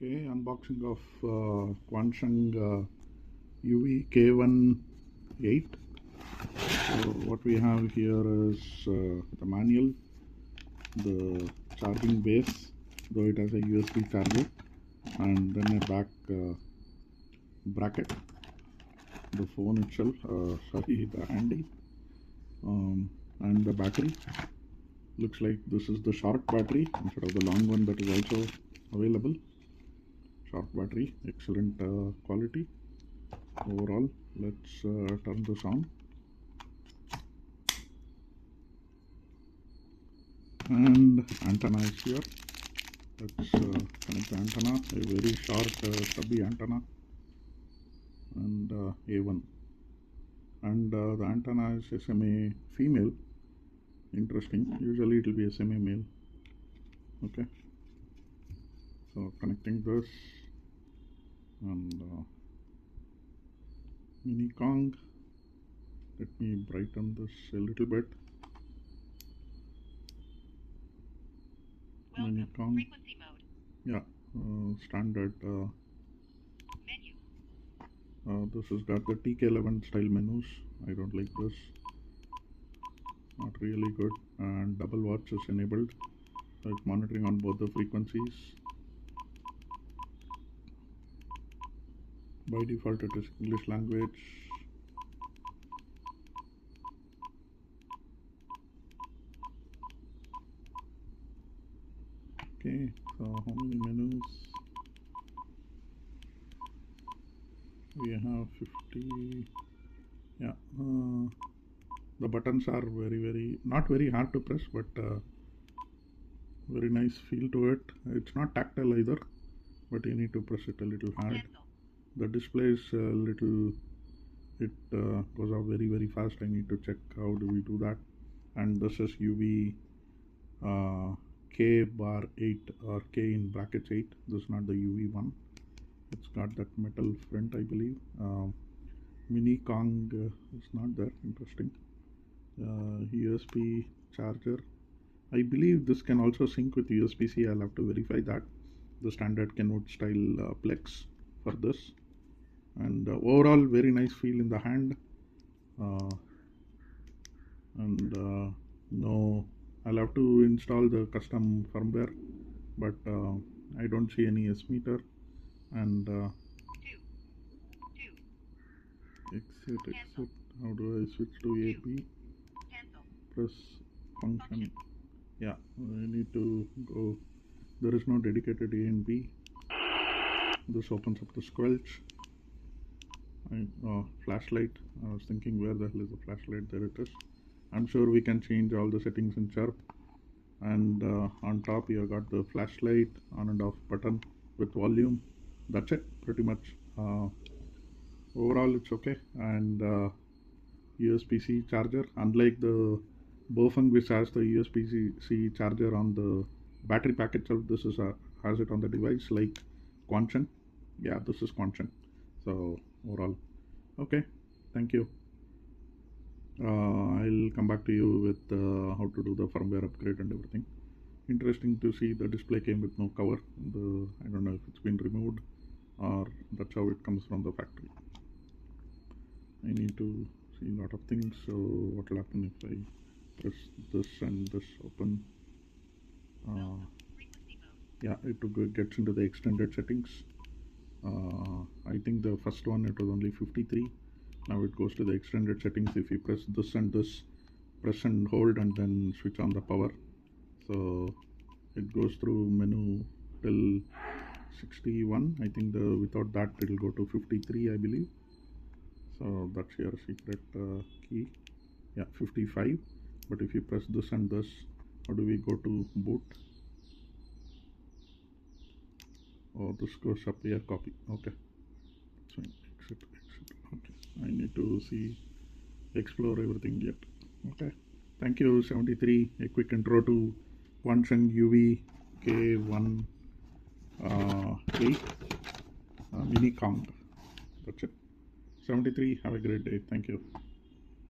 Okay, unboxing of Quansheng UV-K1 8. So what we have here is the manual, the charging base, though it has a USB charger, and then a back bracket, the phone itself, the handy, and the battery. Looks like this is the short battery instead of the long one that is also available. Short battery, excellent quality overall. Let's turn this on, and antenna is here. Let's connect the antenna, a very short stubby antenna, and A1, and the antenna is SMA female. Interesting, usually it will be SMA male. Okay, so connecting this, and mini Kong. Let me brighten this a little bit. Mini Kong. Frequency mode. Yeah, standard. Menu. This has got the TK11 style menus. I don't like this. Not really good. And double watch is enabled. So it's monitoring on both the frequencies. By default it is English language. Okay, so how many menus? We have 50. Yeah, the buttons are not very hard to press, but very nice feel to it. It's not tactile either, but you need to press it a little hard. The display is a little, it goes off very fast. I need to check how do we do that. And this is UV K8 or K in brackets 8. This is not the UV one. It's got that metal front, I believe. Mini Kong is not there. Interesting. USB charger. I believe this can also sync with USB-C. I'll have to verify that. The standard Kenwood style Plex for this. And overall very nice feel in the hand. No, I'll have to install the custom firmware, but I don't see any S meter. And exit. How do I switch to AB? Press function. Yeah, I need to go. There is no dedicated A and B. This opens up the squelch. Flashlight. I was thinking, where the hell is the flashlight? There it is. I'm sure we can change all the settings in Chirp. And on top you have got the flashlight on and off button with volume. That's it, pretty much. Overall it's okay. And USB-C charger, unlike the Bofeng which has the USB-C charger on the battery pack itself, this is has it on the device, like Quansheng. Yeah, this is Quansheng. So overall okay, thank you. I'll come back to you with how to do the firmware upgrade and everything. Interesting to see the display came with no cover. I don't know if it's been removed or that's how it comes from the factory. I need to see a lot of things. So what will happen if I press this and this open? Yeah, it gets into the extended settings. I think the first one it was only 53. Now it goes to the extended settings. If you press this and this, press and hold, and then switch on the power. So it goes through menu till 61. I think without that it will go to 53, I believe. So that's your secret key. Yeah, 55. But if you press this and this, how do we go to boot? Oh, this goes up here, copy. Okay, so exit. Okay, I need to explore everything yet. Okay, thank you. 73, a quick intro to Quansheng UV-K1 8 Mini Kong. That's it. 73, have a great day. Thank you.